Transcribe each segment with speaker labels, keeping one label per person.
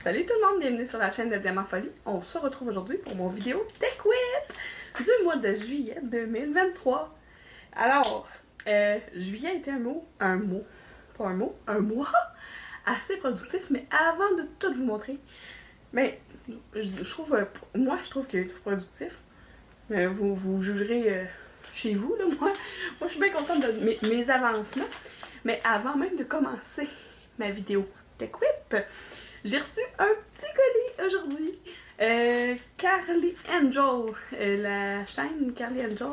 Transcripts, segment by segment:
Speaker 1: Salut tout le monde, bienvenue sur la chaîne de Diamant Folie. On se retrouve aujourd'hui pour mon vidéo Tech Whip du mois de juillet 2023. Alors, juillet était un mois assez productif, mais avant de tout vous montrer, mais je trouve, je trouve qu'il est productif. Mais vous jugerez chez vous, là, moi je suis bien contente de mes avancements. Mais avant même de commencer ma vidéo Tech Whip, j'ai reçu un petit colis aujourd'hui. Carly Angel, la chaîne Carly Angel,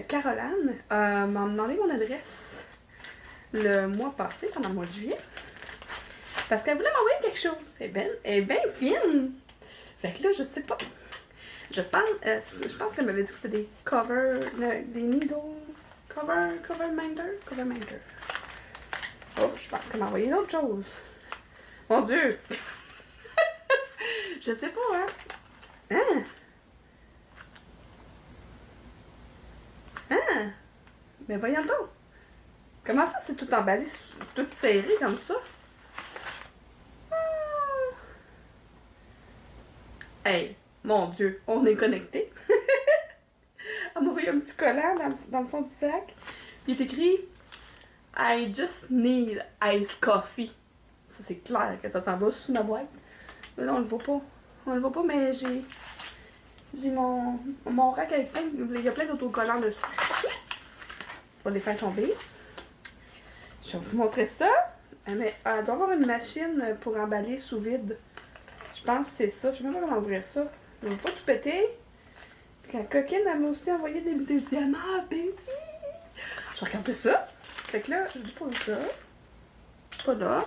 Speaker 1: Caroline, m'a demandé mon adresse le mois passé, pendant le mois de juillet. Parce qu'elle voulait m'envoyer quelque chose. Elle est bien fine. Fait que là, je sais pas. Je pense qu'elle m'avait dit que c'était des des needle, cover minder. Oh, je pense qu'elle m'a envoyé d'autres choses. Mon Dieu! Je sais pas, hein? Hein? Hein? Mais voyons donc! Comment ça, c'est tout emballé, tout serré comme ça? Ah. Hey, mon Dieu, on est connectés! Elle m'a envoyé un petit collant dans le fond du sac. Il est écrit I just need iced coffee. Ça, c'est clair que ça s'en va sous ma boîte. Mais là, on le voit pas. On le voit pas, mais j'ai mon rack avec plein. Il y a plein d'autocollants dessus. On va les faire tomber. Je vais vous montrer ça. Mais elle doit avoir une machine pour emballer sous vide. Je pense que c'est ça. Je sais même pas comment ouvrir ça. Je ne veux pas tout péter. Puis la coquine, elle m'a aussi envoyé des diamants, baby. Je vais regarder ça. Fait que là, je dépose ça. Pas là.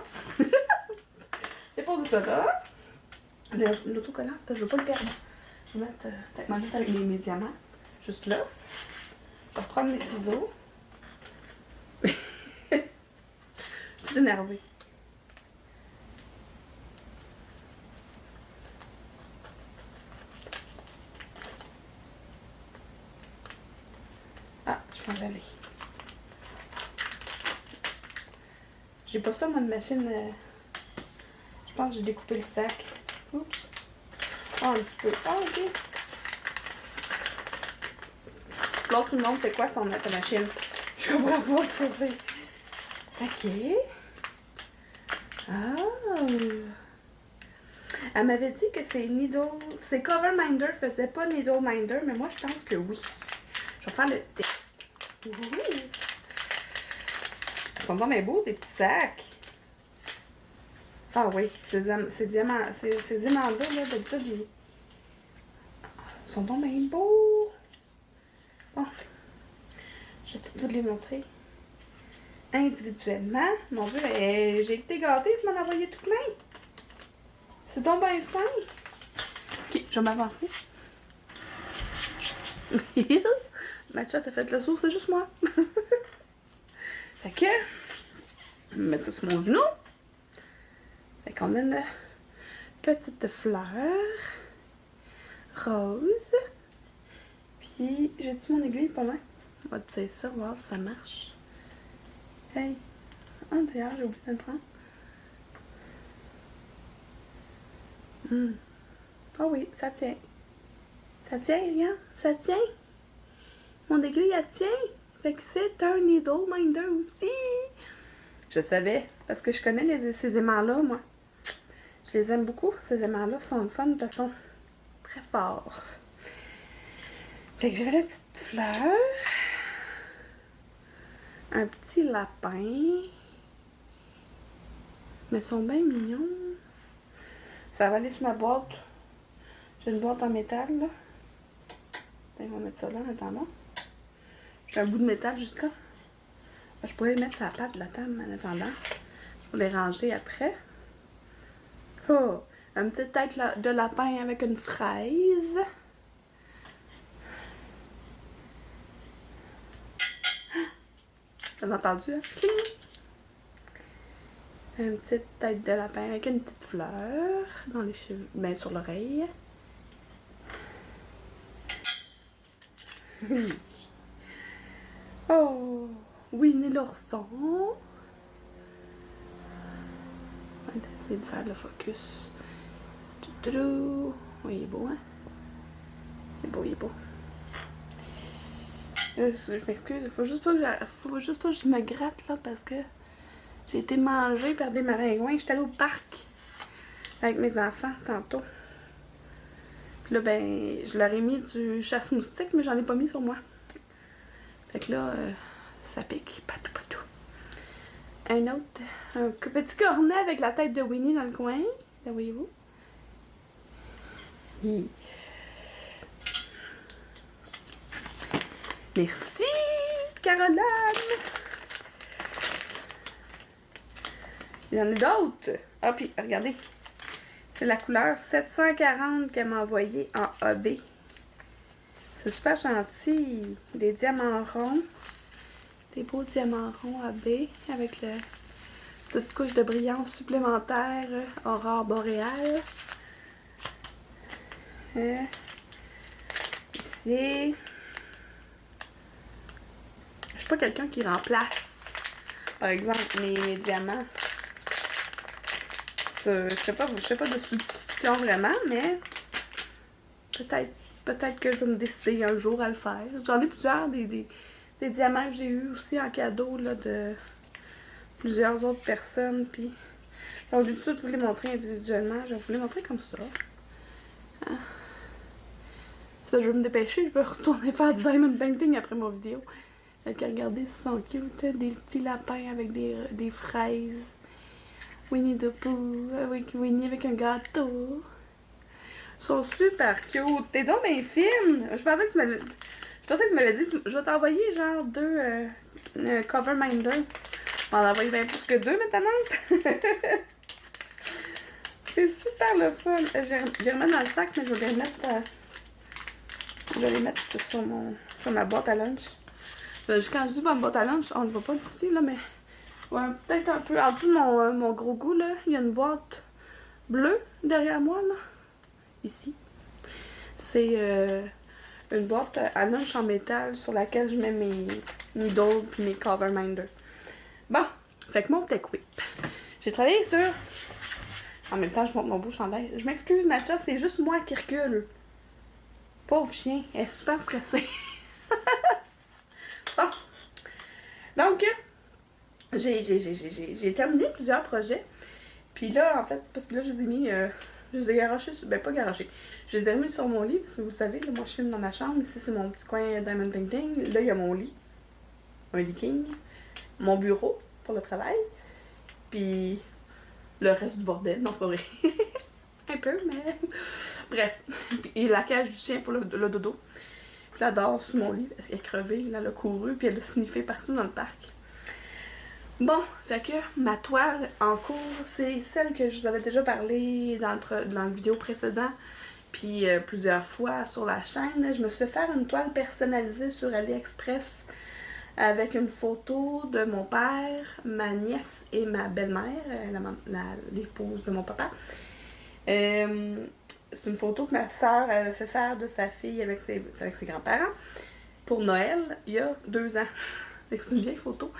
Speaker 1: Dépose ça là. L'autocollant, je veux pas le perdre. Je vais mettre peut-être juste avec mes diamants. Juste là. Je vais prendre mes ciseaux. Je suis énervée. Ah, je vais emballer. J'ai pas ça, moi, de machine. Je pense que j'ai découpé le sac. Oups. Ah, un petit peu. Ah, ok. L'autre, tout le monde, c'est quoi ta machine? Je comprends pas ce que c'est. Ok. Ah. Elle m'avait dit que c'est Needle. C'est Cover Minder, faisait pas Needle Minder, mais moi, je pense que oui. Je vais faire le test. Oui. Ils sont vraiment beaux, des petits sacs. Ah oui, ces aimants-là, d'habitude, ils sont donc bien beaux. Bon, je vais tout vous les montrer individuellement. Mon Dieu, j'ai été gâtée, tu m'en as envoyé tout plein. C'est donc bien fin. Ok, je vais m'avancer. Matcha, t'as fait le saut, c'est juste moi. Fait que, je vais mettre ça sur mon genou. Fait qu'on a une petite fleur rose. Puis, j'ai-tu mon aiguille pas loin? On va tirer ça, voir si ça marche. Hey! Ah, d'ailleurs, j'ai oublié de le prendre. Oh oui, ça tient. Ça tient, regarde. Ça tient. Mon aiguille, elle tient. Fait que c'est un needle minder aussi. Je savais, parce que je connais ces aimants-là, moi. Je les aime beaucoup. Ces aimants-là sont fun de façon très fort. Fait que j'avais la petite fleur. Un petit lapin. Mais ils sont bien mignons. Ça va aller sur ma boîte. J'ai une boîte en métal, là. On va mettre ça là en attendant. J'ai un bout de métal juste là. Je pourrais les mettre sur la patte de la table en attendant. Pour les ranger après. Oh! Un petit tête de lapin avec une fraise. Vous avez entendu, hein? Une petite tête de lapin avec une petite fleur dans les cheveux, ben sur l'oreille. Oh! Winnie l'ourson. On va essayer de faire le focus Toudou. Oui, il est beau, hein? Il est beau, il est beau. Je m'excuse, faut juste pas que je me gratte là parce que j'ai été mangée par des maringouins. J'étais allée au parc avec mes enfants tantôt. Puis là, ben, je leur ai mis du chasse-moustique, mais j'en ai pas mis sur moi. Fait que là, ça pique, patou patou. Un autre, un petit cornet avec la tête de Winnie dans le coin. Là, voyez-vous? Oui. Merci, Caroline! Il y en a d'autres. Ah, puis regardez. C'est la couleur 740 qu'elle m'a envoyée en AB. C'est super gentil. Des diamants ronds. Des beaux diamants ronds AB avec la petite couche de brillance supplémentaire aurore boréale. Ici. Je suis pas quelqu'un qui remplace, par exemple, mes diamants. Je sais pas de substitution vraiment, mais peut-être que je vais me décider un jour à le faire. J'en ai plusieurs des diamants que j'ai eu aussi en cadeau là, de plusieurs autres personnes. Puis, au lieu de tout vous les montrer individuellement, je vais vous les montrer comme ça. Ah. Ça, je vais me dépêcher, je vais retourner faire du diamond painting après ma vidéo. Fait que regardez, ils sont cute, des petits lapins avec des fraises. Winnie the Pooh, avec Winnie avec un gâteau. Ils sont super cute. T'es donc bien fine. Je pensais que tu m'avais dit, je vais t'envoyer genre 2 cover minder. On en envoyer bien plus que 2 maintenant. C'est super le fun. Je les remets dans le sac, mais je vais les mettre, sur ma boîte à lunch. Quand je dis ma boîte à lunch, on ne le voit pas d'ici, là, mais ouais, peut-être un peu. En dessous de mon gros goût, là, il y a une boîte bleue derrière moi, là. Ici. C'est une boîte à lunch en métal sur laquelle je mets mes needles et mes cover minders. Bon, fait que mon tech whip. J'ai travaillé sur... En même temps, je monte mon beau chandail. Je m'excuse, Matcha, c'est juste moi qui recule. Pauvre chien, elle est super stressée. Bon. Donc, j'ai terminé plusieurs projets. Puis là, en fait, c'est parce que là, je les ai mis... je les ai garochés, ben pas garochés. Je les ai remis sur mon lit, parce que vous le savez, là, moi je filme dans ma chambre. Ici, c'est mon petit coin Diamond Painting. Là, il y a mon lit. Un lit king. Mon bureau pour le travail. Puis le reste du bordel. Non, c'est pas vrai. Un peu, mais... Bref. Et la cage du chien pour le dodo. Puis là, elle dort sous mon lit parce qu'elle est crevée. Là, elle a couru, puis elle a sniffé partout dans le parc. Bon, fait que ma toile en cours, c'est celle que je vous avais déjà parlé dans la vidéo précédente, puis plusieurs fois sur la chaîne. Je me suis fait faire une toile personnalisée sur AliExpress avec une photo de mon père, ma nièce et ma belle-mère, l'épouse de mon papa. C'est une photo que ma soeur avait fait faire de sa fille avec ses grands-parents pour Noël il y a 2 ans. C'est une vieille photo.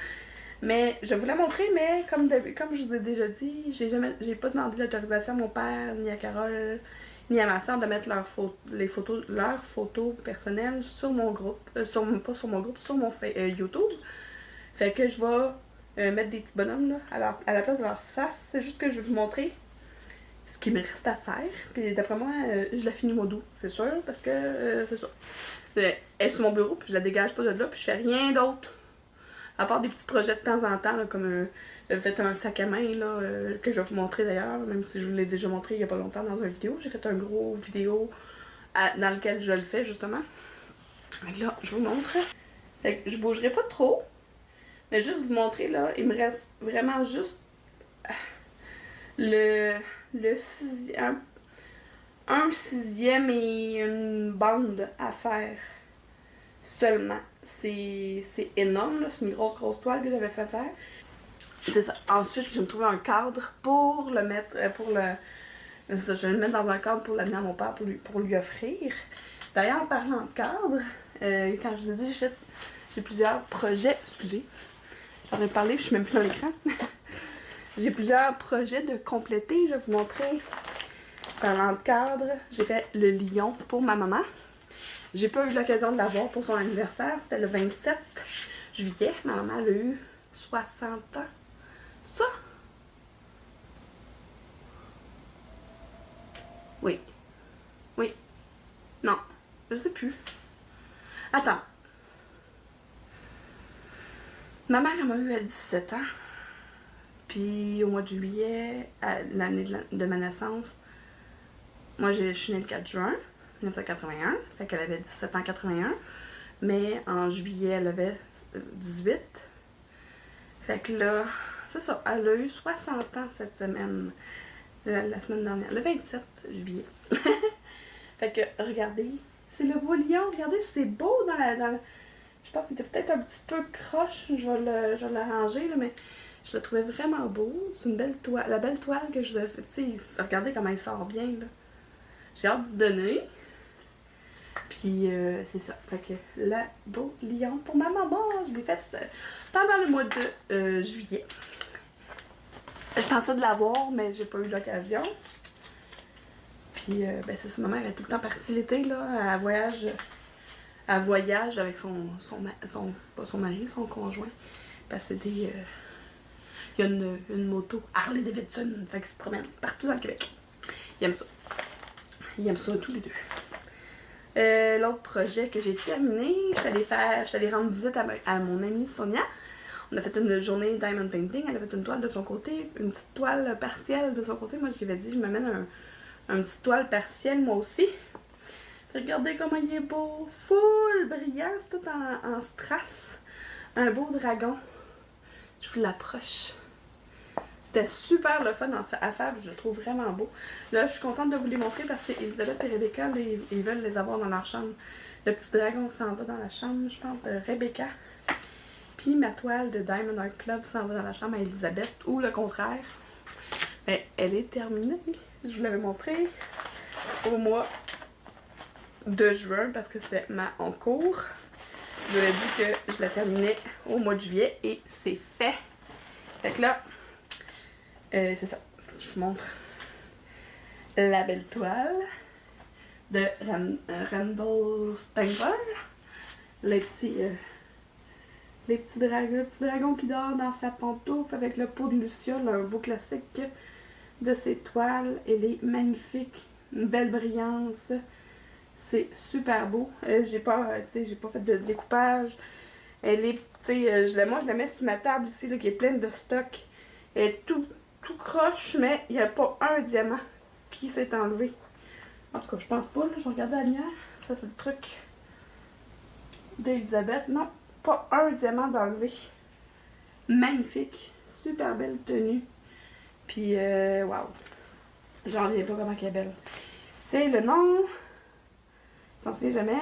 Speaker 1: Mais je vous la montrer, mais comme je vous ai déjà dit, j'ai pas demandé l'autorisation à mon père, ni à Carole, ni à ma soeur de mettre leurs photos personnelles sur mon groupe. Pas sur mon groupe, sur mon YouTube. Fait que je vais mettre des petits bonhommes là, à la place de leur face. C'est juste que je vais vous montrer ce qu'il me reste à faire. Puis d'après moi, je la finis au mois d'août, c'est sûr, parce que c'est ça. Elle est sur mon bureau, puis je la dégage pas de là, puis je fais rien d'autre. À part des petits projets de temps en temps, là, comme j'ai fait un sac à main là, que je vais vous montrer d'ailleurs, même si je vous l'ai déjà montré il y a pas longtemps dans une vidéo. J'ai fait un gros vidéo dans lequel je le fais justement. Donc là, je vous montre. Fait que je bougerai pas trop, mais juste vous montrer là, il me reste vraiment juste un sixième et une bande à faire seulement. C'est énorme, là. C'est une grosse toile que j'avais fait faire. C'est ça. Ensuite, je vais me trouver un cadre pour le mettre, je vais le mettre dans un cadre pour l'amener à mon père pour lui offrir. D'ailleurs, en parlant de cadre, quand je vous ai dit, j'ai plusieurs projets. Excusez, j'en ai parlé, je suis même plus dans l'écran. J'ai plusieurs projets de compléter. Je vais vous montrer Parlant de cadre, j'ai fait le lion pour ma maman. J'ai pas eu l'occasion de l'avoir pour son anniversaire. C'était le 27 juillet. Ma maman elle a eu 60 ans. Ça? Oui. Oui. Non. Je sais plus. Attends. Ma mère, elle m'a eu à 17 ans. Puis au mois de juillet, l'année de ma naissance, moi je suis née le 4 juin 1981. Fait qu'elle avait 17 ans en 81. Mais en juillet, elle avait 18. Fait que là, c'est ça. Elle a eu 60 ans cette semaine. La semaine dernière. Le 27 juillet. Fait que, regardez. C'est le beau lion. Regardez, c'est beau dans la... Je pense qu'il était peut-être un petit peu croche. Je vais l'arranger, là, mais je le trouvais vraiment beau. C'est une belle toile. La belle toile que je vous ai faite. Tu sais, regardez comment il sort bien, là. J'ai hâte d'y donner. Puis, c'est ça. Fait que, le beau lion pour ma maman. Je l'ai fait pendant le mois de juillet. Je pensais de l'avoir, mais j'ai pas eu l'occasion. Puis, ben c'est ça, ma mère est tout le temps partie l'été, là. Elle voyage avec pas son mari, son conjoint. Parce que il y a une moto Harley Davidson, fait qu'ils se promènent partout dans le Québec. Ils aiment ça. Ils aiment ça tous les deux. L'autre projet que j'ai terminé, je suis allée rendre visite à mon amie Sonia. On a fait une journée diamond painting. Elle a fait une toile de son côté, une petite toile partielle de son côté. Moi, je lui avais dit, je m'amène un petit toile partielle, moi aussi. Regardez comment il est beau, full brillant, c'est tout en strass. Un beau dragon. Je vous l'approche. C'était super le fun à faire, je le trouve vraiment beau. Là, je suis contente de vous les montrer parce qu'Elisabeth et Rebecca, là, ils veulent les avoir dans leur chambre. Le petit dragon s'en va dans la chambre, je pense, de Rebecca. Puis ma toile de Diamond Art Club s'en va dans la chambre à Elisabeth, ou le contraire. Mais elle est terminée. Je vous l'avais montré au mois de juin parce que c'était en cours. Je vous avais dit que je la terminais au mois de juillet et c'est fait. Fait que là, c'est ça. Je vous montre la belle toile de Randall Spengler. Les petits dragons, le petit dragon qui dort dans sa pantoufle avec le pot de Lucia, là, un beau classique de ces toiles. Elle est magnifique, une belle brillance. C'est super beau. J'ai pas fait de découpage. Elle est, moi je la mets sur ma table ici, là, qui est pleine de stock. Elle est tout croche, mais il n'y a pas un diamant qui s'est enlevé. En tout cas, je pense pas, là, je regardais la lumière. Ça, c'est le truc d'Elisabeth. Non, pas un diamant d'enlevé. Magnifique. Super belle tenue. Puis, waouh. J'en reviens pas comment elle est belle. C'est le nom... Je m'en souviens jamais.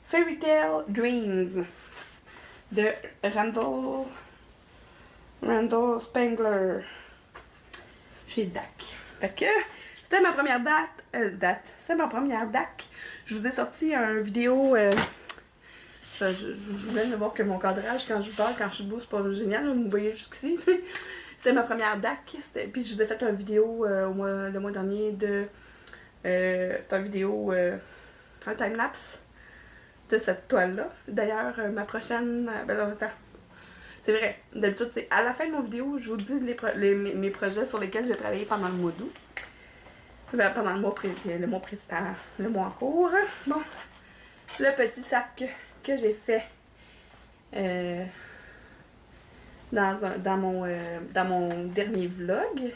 Speaker 1: Fairy Tale Dreams de Randall Spengler chez DAC. Fait que c'était ma première c'était ma première DAC. Je vous ai sorti une vidéo. Je voulais voir que mon cadrage, quand je parle, quand je bouge, c'est pas génial. Vous me voyez jusqu'ici. C'était ma première DAC. Puis je vous ai fait une vidéo le mois dernier de. C'est une vidéo. Un time-lapse de cette toile-là. D'ailleurs, ma prochaine... c'est vrai, d'habitude, c'est à la fin de mon vidéo, je vous dis mes projets sur lesquels j'ai travaillé pendant le mois d'août. Pendant le mois en cours. Bon, le petit sac que j'ai fait dans mon dernier vlog.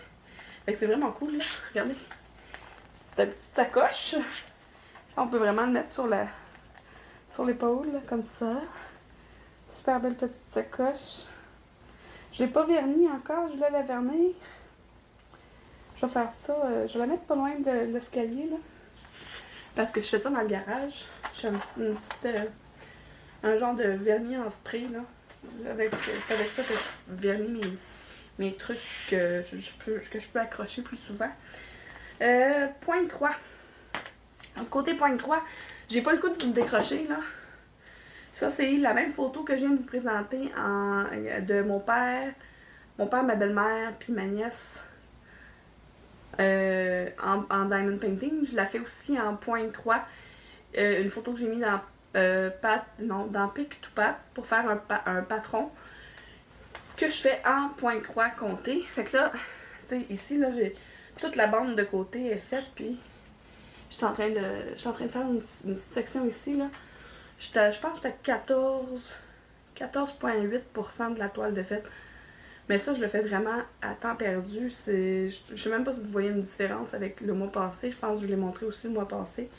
Speaker 1: Fait que c'est vraiment cool, là. Regardez. C'est une petite sacoche. On peut vraiment le mettre sur l'épaule, comme ça. Super belle petite sacoche. Je l'ai pas verni encore, je voulais la vernir. Je vais faire ça, je vais la mettre pas loin de l'escalier, là. Parce que je fais ça dans le garage. Je fais un genre de vernis en spray, là. C'est avec ça que je vernis mes trucs que je peux accrocher plus souvent. Point de croix. Côté point de croix, j'ai pas le coup de me décrocher, là. Ça, c'est la même photo que je viens de vous présenter de mon père, ma belle-mère, puis ma nièce. en diamond painting. Je la fais aussi en point de croix. Une photo que j'ai mis dans dans Pick to Pat pour faire un patron que je fais en point de croix compté. Fait que là, tu sais, ici, là, j'ai toute la bande de côté est faite, puis je suis en train de faire une petite section ici, là. Je pense que j'étais à 14,8% de la toile de fête. Mais ça, je le fais vraiment à temps perdu. Je sais même pas si vous voyez une différence avec le mois passé. Je pense que je vous l'ai montré aussi le mois passé.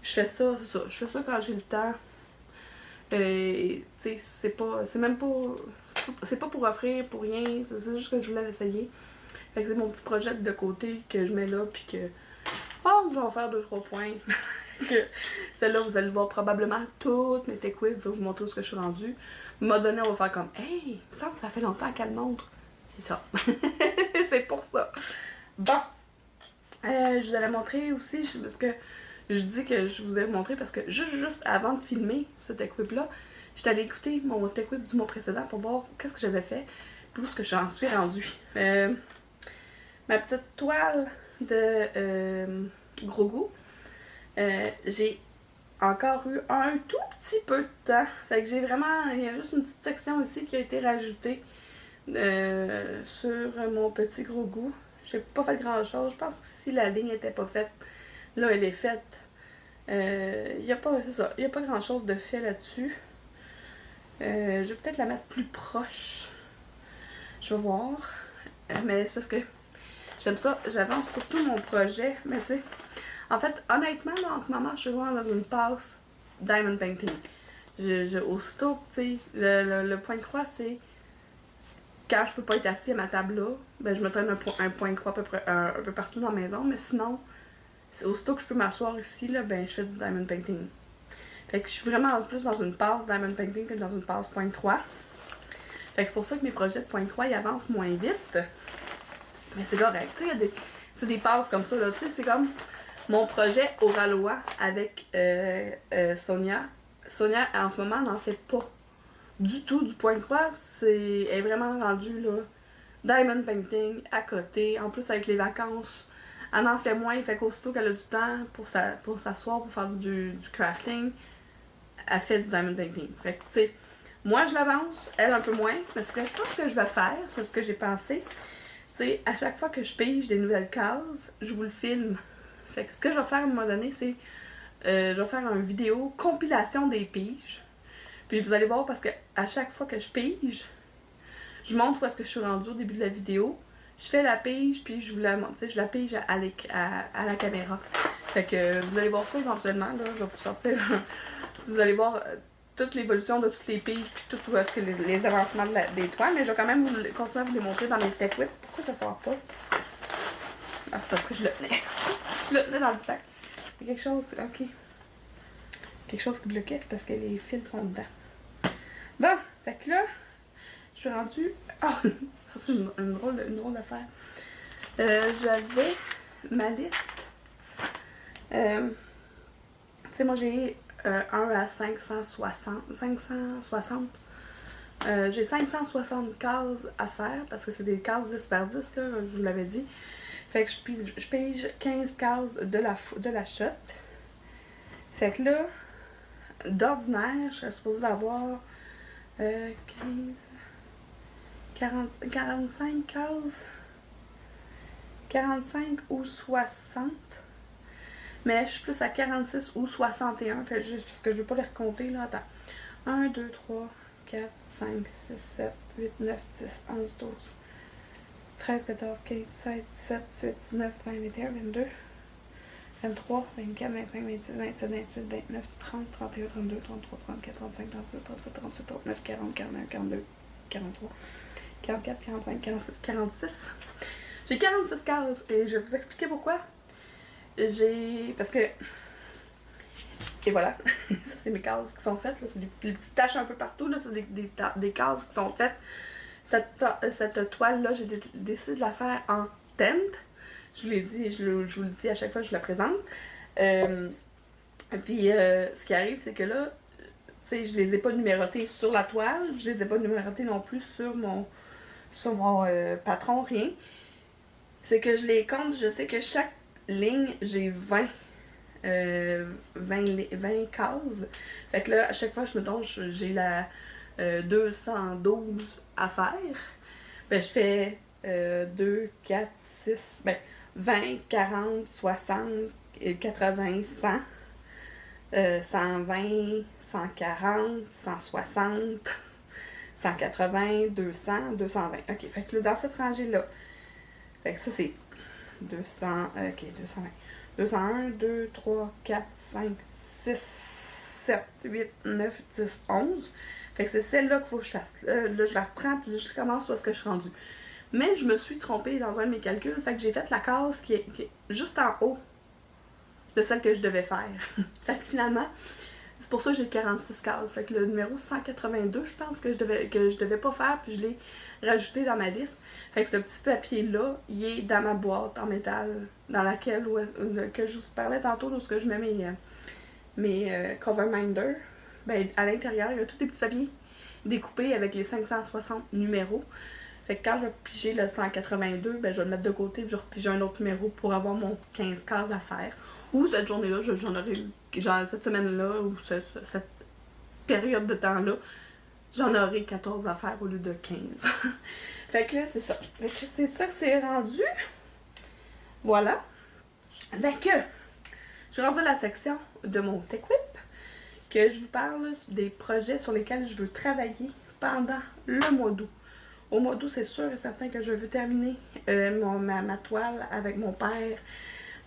Speaker 1: Je fais ça, c'est ça. Je fais ça quand j'ai le temps. Tu sais, c'est même pas... C'est pas pour offrir, pour rien. C'est juste que je voulais l'essayer. Fait que c'est mon petit projet de côté que je mets là, puis que... Oh, je vais en faire 2-3 points. Que celle-là, vous allez voir probablement toutes mes tech whips. Je vais vous montrer où je suis rendue. M'a donné, on va faire comme hey, il me semble que ça fait longtemps qu'elle montre. C'est ça. C'est pour ça. Bon. Je vous avais montré aussi, parce que je dis que je vous ai montré parce que juste avant de filmer ce tech whip-là, j'étais allée écouter mon tech whip du mois précédent pour voir qu'est-ce que j'avais fait, puis où est-ce que j'en suis rendue. Ma petite toile de gros goût. J'ai encore eu un tout petit peu de temps. Fait que j'ai vraiment... Il y a juste une petite section ici qui a été rajoutée sur mon petit gros goût. J'ai pas fait grand chose. Je pense que si la ligne était pas faite, là elle est faite. Il y a pas... C'est ça. Il y a pas grand chose de fait là-dessus. Je vais peut-être la mettre plus proche. Je vais voir. Mais c'est parce que j'aime ça. J'avance surtout mon projet. Mais c'est... En fait, honnêtement, là, en ce moment, je suis vraiment dans une passe diamond painting. Aussitôt, tu sais, le point de croix, c'est quand je peux pas être assis à ma table là, ben je me traîne un point de croix à peu près un peu partout dans la maison, mais sinon, aussitôt que je peux m'asseoir ici, là, ben je fais du diamond painting. Fait que je suis vraiment plus dans une passe diamond painting que dans une passe point de croix. Fait que c'est pour ça que mes projets de point de croix, ils avancent moins vite. Mais c'est correct, tu sais, c'est des passes comme ça, là, tu sais, c'est comme... Mon projet Oralois avec Sonia. Sonia, en ce moment, n'en fait pas du tout du point de croix. Elle est vraiment rendue là. Diamond painting à côté. En plus, avec les vacances, elle en fait moins. Fait qu'aussitôt qu'elle a du temps pour s'asseoir, pour faire du crafting, elle fait du diamond painting. Fait que, tu sais, moi, je l'avance, elle un peu moins. Mais ce que je pense que je vais faire, c'est ce que j'ai pensé. Tu sais, à chaque fois que je pige des nouvelles cases, je vous le filme. Fait que ce que je vais faire à un moment donné, c'est je vais faire une vidéo compilation des piges. Puis vous allez voir parce que à chaque fois que je pige, je montre où est-ce que je suis rendue au début de la vidéo. Je fais la pige, puis je vous la montre. Je la pige à la caméra. Fait que vous allez voir ça éventuellement. Là, je vais vous sortir. Vous allez voir toute l'évolution de toutes les piges, puis tout où est-ce que les avancements des toiles. Mais je vais quand même continuer à vous les montrer dans mes tech whips. Pourquoi ça sort pas? Ah, c'est parce que je le tenais. Je le tenais dans le sac. Il y a quelque chose, ok. Quelque chose qui bloquait, c'est parce que les fils sont dedans. Bon, fait que là, je suis rendue... Ah, oh, ça c'est une drôle d'affaire. J'avais ma liste. Tu sais, moi j'ai 1 à 560. J'ai 560 cases à faire parce que c'est des cases 10 par 10, là, je vous l'avais dit. Fait que je pige 15 cases de la shot. Fait que là, d'ordinaire, je suis supposée avoir 45 cases. 45 ou 60. Mais je suis plus à 46 ou 61. Fait juste parce que je veux pas les recompter là. Attends. 1, 2, 3, 4, 5, 6, 7, 8, 9, 10, 11, 12. 13, 14, 15, 16, 17, 18, 19, 20, 21, 22, 23, 24, 25, 26, 27, 28, 29, 30, 31, 32, 33, 34, 35, 36, 37, 38, 39, 40, 41, 42, 43, 44, 45, 46, 46. J'ai 46 cases et je vais vous expliquer pourquoi. Parce que... Et voilà, ça c'est mes cases qui sont faites, là. C'est des petites taches un peu partout, là. C'est des cases qui sont faites. Cette toile-là, j'ai décidé de la faire en tent. Je vous l'ai dit, je vous le dis à chaque fois que je la présente. Puis, ce qui arrive, c'est que là, tu sais, je les ai pas numérotées sur la toile. Je les ai pas numérotées non plus sur mon patron, rien. c'est que je les compte, je sais que chaque ligne, j'ai 20 cases. Fait que là, à chaque fois, je me donne, j'ai la 212 à faire. Ben, je fais 2, 4, 6, ben, 20, 40, 60, 80, 100, 120, 140, 160, 180, 200, 220. Ok, fait que là, dans cette rangée-là, fait que ça, c'est 200, ok, 220. 201, 2, 3, 4, 5, 6, 7, 8, 9, 10, 11. Fait que c'est celle-là qu'il faut que je fasse. Là, je la reprends, puis là, je commence où est-ce que je suis rendue. Mais je me suis trompée dans un de mes calculs, fait que j'ai fait la case qui est juste en haut de celle que je devais faire. Fait que finalement, c'est pour ça que j'ai 46 cases. Fait que le numéro 182, je pense que je devais pas faire, puis je l'ai rajouté dans ma liste. Fait que ce petit papier-là, il est dans ma boîte en métal, dans laquelle que je vous parlais tantôt, où je mets mes cover minders. Ben, à l'intérieur, il y a tous des petits papiers découpés avec les 560 numéros. Fait que quand je vais piger le 182, ben, je vais le mettre de côté et je vais repiger un autre numéro pour avoir mon 15 cases à faire. Ou cette journée-là, j'en aurai, genre cette semaine-là, ou cette période de temps-là, j'en aurai 14 à faire au lieu de 15. Fait que c'est ça. Fait que c'est ça que c'est rendu. Voilà. Fait que, je suis rendue à la section de mon TechWhip, que je vous parle des projets sur lesquels je veux travailler pendant le mois d'août. Au mois d'août, c'est sûr et certain que je veux terminer ma toile avec mon père,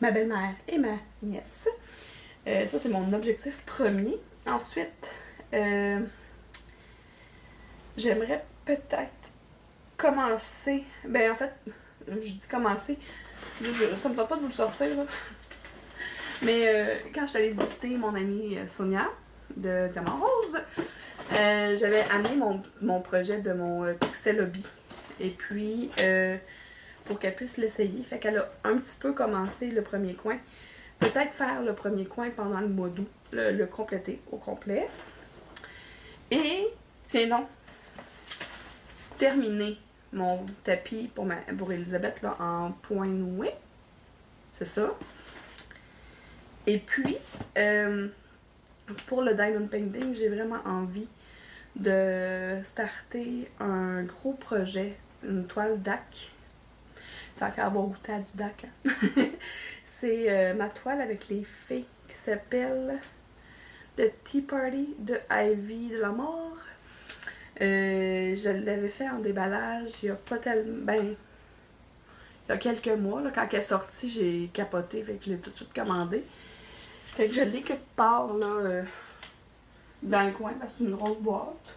Speaker 1: ma belle-mère et ma nièce. Ça, c'est mon objectif premier. Ensuite, j'aimerais peut-être commencer. Ben, en fait, je dis commencer. Ça me tente pas de vous le sortir, là. Mais quand je suis allée visiter mon amie Sonia de Diamant Rose, j'avais amené mon projet de mon Pixel Hobby. Et puis, pour qu'elle puisse l'essayer, fait qu'elle a un petit peu commencé le premier coin. Peut-être faire le premier coin pendant le mois d'août, le compléter au complet. Et, tiens donc, terminer mon tapis pour Elisabeth là, en point noué. C'est ça. Et puis, pour le Diamond Painting, j'ai vraiment envie de starter un gros projet, une toile DAC. Tant qu'à avoir goûté à du DAC. Hein? C'est ma toile avec les fées qui s'appelle The Tea Party de Ivy de la Mort. Je l'avais fait en déballage il y a pas tellement. Ben, il y a quelques mois, là, quand elle est sortie, j'ai capoté, fait que je l'ai tout de suite commandé. Fait que je l'ai quelque part là, dans le coin, parce que c'est une grosse boîte.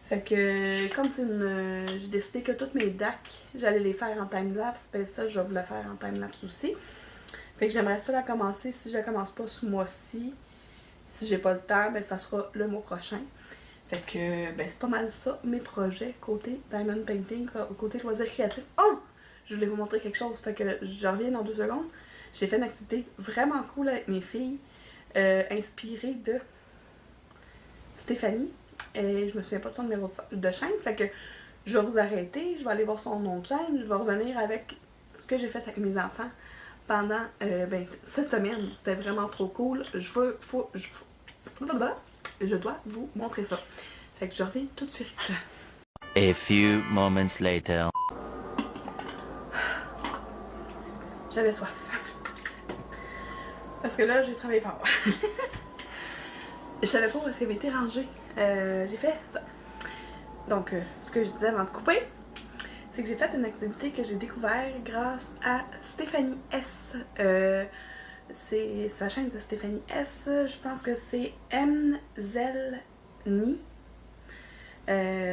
Speaker 1: Fait que comme c'est j'ai décidé que toutes mes DAC, j'allais les faire en time-lapse, ben ça, je vais vous le faire en time-lapse aussi. Fait que j'aimerais ça la commencer, si je la commence pas ce mois-ci, si j'ai pas le temps, ben ça sera le mois prochain. Fait que, ben c'est pas mal ça, mes projets côté Diamond Painting, côté loisirs créatifs. Oh! Je voulais vous montrer quelque chose, fait que je reviens dans 2 secondes. J'ai fait une activité vraiment cool avec mes filles, inspirée de Stéphanie. Et je me souviens pas de son numéro de chaîne, fait que je vais vous arrêter, je vais aller voir son nom de chaîne, je vais revenir avec ce que j'ai fait avec mes enfants pendant cette semaine. C'était vraiment trop cool. Je dois vous montrer ça. Fait que je reviens tout de suite.
Speaker 2: A few moments later.
Speaker 1: J'avais soif. Parce que là, j'ai travaillé fort. Je savais pas où est-ce qu'il avait été rangé. J'ai fait ça. Donc, ce que je disais avant de couper, c'est que j'ai fait une activité que j'ai découvert grâce à Stéphanie S. C'est sa chaîne de Stéphanie S. Je pense que c'est Mzelni.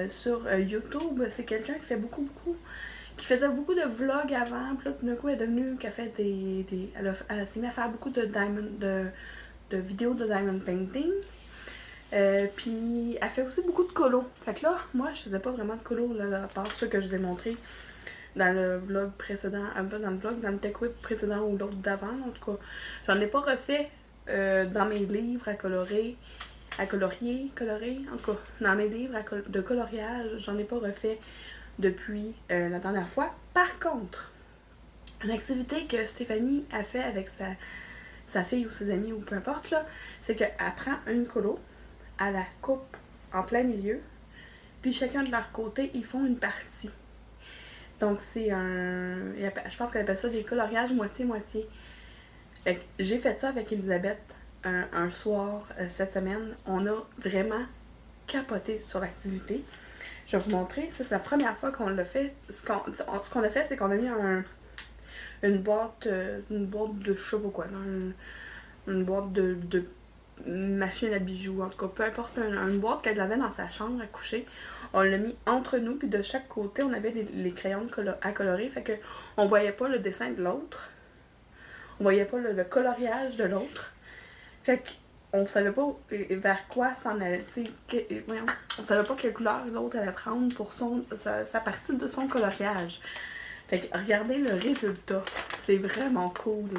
Speaker 1: Sur YouTube, c'est quelqu'un qui fait qui faisait beaucoup de vlogs avant, puis là tout d'un coup elle est devenue qu'elle fait elle s'est mise à faire beaucoup de vidéos de diamond painting. Puis elle fait aussi beaucoup de colos. Fait que là, moi je faisais pas vraiment de colos là, à part ceux que je vous ai montrés dans le vlog précédent, un peu dans le TechWhip précédent ou l'autre d'avant en tout cas. J'en ai pas refait dans mes livres à colorier, en tout cas, dans mes livres de coloriage, j'en ai pas refait depuis la dernière fois. Par contre, Une activité que Stéphanie a fait avec sa fille ou ses amis ou peu importe, là, c'est qu'elle prend une colo, elle la coupe en plein milieu, puis chacun de leur côté, ils font une partie. Donc c'est je pense qu'elle appelle ça des coloriages moitié-moitié. J'ai fait ça avec Elisabeth un soir cette semaine. On a vraiment capoté sur l'activité. Je vais vous montrer. Ça, c'est la première fois qu'on l'a fait. Ce qu'on a fait, c'est qu'on a mis une boîte de je sais pas quoi, là, une boîte de machine à bijoux, en tout cas, peu importe, une boîte qu'elle avait dans sa chambre à coucher. On l'a mis entre nous, puis de chaque côté, on avait les crayons à colorer, fait que on voyait pas le dessin de l'autre, on voyait pas le coloriage de l'autre, fait qu'on savait pas vers quoi s'en allait, voyons, on savait pas quelle couleur l'autre allait prendre pour sa partie de son coloriage. Fait que regardez le résultat, c'est vraiment cool.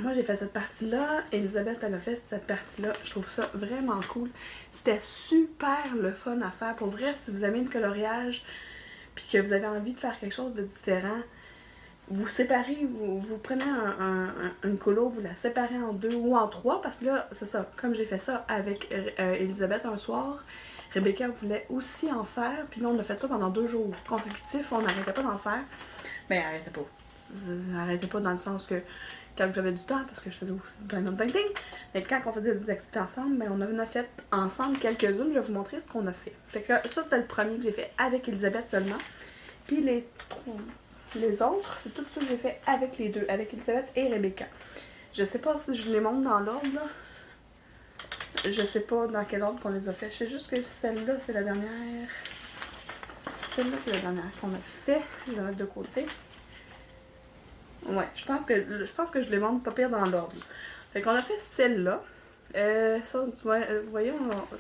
Speaker 1: Moi, j'ai fait cette partie-là. Elisabeth, elle a fait cette partie-là. Je trouve ça vraiment cool. C'était super le fun à faire. Pour vrai, si vous aimez le coloriage puis que vous avez envie de faire quelque chose de différent, vous séparez, vous prenez une colo, vous la séparez en 2 ou en 3 parce que là, c'est ça. Comme j'ai fait ça avec Elisabeth un soir, Rebecca voulait aussi en faire. Puis là, on a fait ça pendant 2 jours consécutifs. On n'arrêtait pas d'en faire. Mais arrêtait pas dans le sens que quand j'avais du temps, parce que je faisais aussi du diamond painting, mais quand on faisait des activités ensemble, ben on en a fait ensemble quelques-unes. Je vais vous montrer ce qu'on a fait. Fait que ça, c'était le premier que j'ai fait avec Elisabeth seulement. Puis les autres, c'est tout ça que j'ai fait avec les deux, avec Elisabeth et Rebecca. Je sais pas si je les montre dans l'ordre, là. Je sais pas dans quel ordre qu'on les a fait. Je sais juste que celle-là, c'est la dernière. Celle-là, c'est la dernière qu'on a fait. Je vais la mettre de côté. Ouais, je pense que je les montre pas pire dans l'ordre. Fait qu'on a fait celle-là. Ça, vous voyez,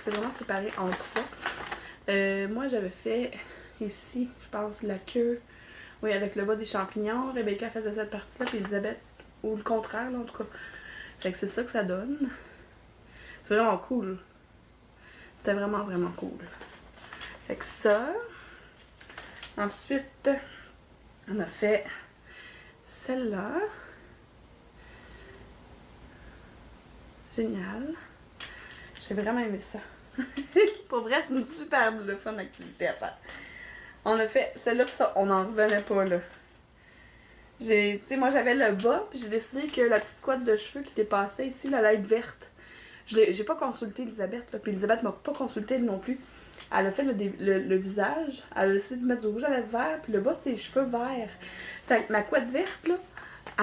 Speaker 1: c'est vraiment séparé en 3. Moi, j'avais fait ici, je pense, la queue. Oui, avec le bas des champignons. Rebecca faisait cette partie-là, puis Elisabeth, ou le contraire, là, en tout cas. Fait que c'est ça que ça donne. C'est vraiment cool. C'était vraiment, vraiment cool. Fait que ça. Ensuite, on a fait celle-là. Génial. J'ai vraiment aimé ça. Pour vrai, c'est une super le fun activité à faire. On a fait celle-là, pis ça, on n'en revenait pas, là. Tu sais, moi j'avais le bas, puis j'ai décidé que la petite couette de cheveux qui était passée ici, la light verte. J'ai pas consulté Elisabeth, là, puis Elisabeth m'a pas consulté non plus. Elle a fait le visage, elle a décidé de mettre du rouge à lèvres vert, puis le bas de ses cheveux verts. Fait que ma couette verte, là,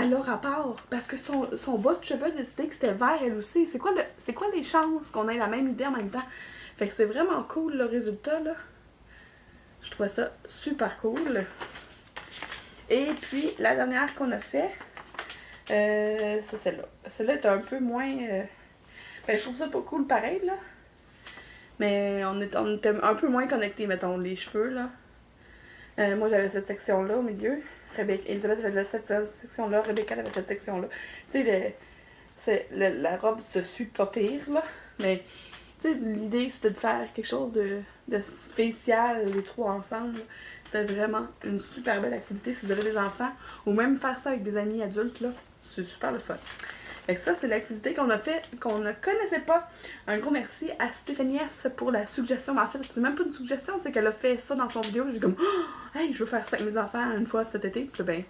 Speaker 1: elle a rapport, parce que son bas de cheveux a décidé que c'était vert elle aussi. C'est quoi les chances qu'on ait la même idée en même temps? Fait que c'est vraiment cool le résultat, là. Je trouve ça super cool. Et puis, la dernière qu'on a fait, c'est celle-là. Celle-là est un peu moins... je trouve ça pas cool pareil, là. Mais on était un peu moins connectés, mettons, les cheveux, là. Moi, j'avais cette section-là au milieu. Elisabeth avait cette section-là. Rebecca avait cette section-là. Tu sais, la robe se suit pas pire, là. Mais, tu sais, l'idée, c'était de faire quelque chose de spécial, les trois ensemble. C'est vraiment une super belle activité si vous avez des enfants. Ou même faire ça avec des amis adultes, là. C'est super le fun. Fait que ça, c'est l'activité qu'on a fait, qu'on ne connaissait pas. Un gros merci à Stéphanie S pour la suggestion. Mais en fait, c'est même pas une suggestion, c'est qu'elle a fait ça dans son vidéo. J'ai comme, oh, hey, je veux faire ça avec mes enfants une fois cet été. Puis ben,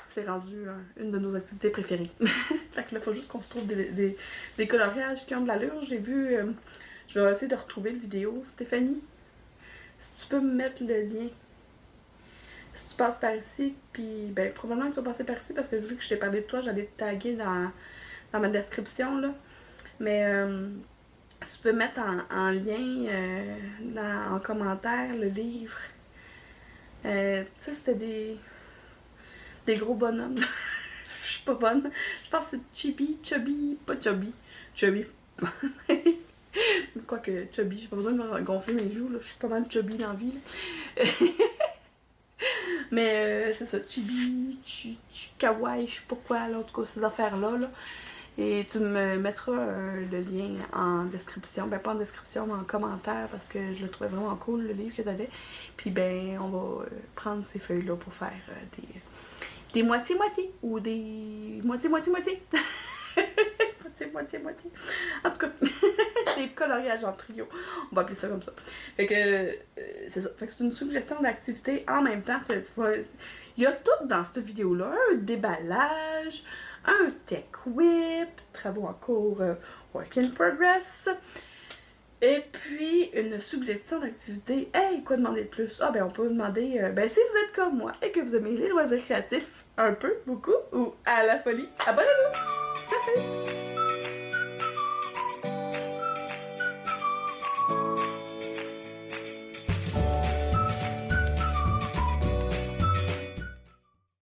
Speaker 1: c'est rendu une de nos activités préférées. Fait que là, il faut juste qu'on se trouve des coloriages qui ont de l'allure. J'ai vu, je vais essayer de retrouver le vidéo. Stéphanie, si tu peux me mettre le lien. Si tu passes par ici, puis ben probablement que tu vas passer par ici parce que vu que je t'ai parlé de toi, j'allais te taguer dans ma description, là. Mais si tu peux mettre en lien, en commentaire, le livre. Tu sais, c'était des gros bonhommes. Je suis pas bonne. Je pense que c'est Chubby, pas Chubby. Chubby. Quoique Chubby, j'ai pas besoin de me gonfler mes joues, là. Je suis pas mal Chubby dans la vie, là. Mais c'est ça, Chibi, Kawaii, je sais pas quoi, là, en tout cas, ces affaires-là, là. Et tu me mettras le lien en description. Ben, pas en description, mais en commentaire parce que je le trouvais vraiment cool, le livre que t'avais. Puis, ben, on va prendre ces feuilles-là pour faire des moitié-moitié ou des moitié-moitié-moitié. Moitié-moitié-moitié. En tout cas, des coloriages en trio. On va appeler ça comme ça. Fait que, c'est ça. Fait que c'est une suggestion d'activité. En même temps, il y a tout dans cette vidéo-là. Un déballage, un tech whip, travaux en cours, work in progress. Et puis, une suggestion d'activité. Hey, quoi demander de plus? Ah, ben, on peut demander, ben, si vous êtes comme moi et que vous aimez les loisirs créatifs un peu, beaucoup, ou à la folie, abonnez-vous!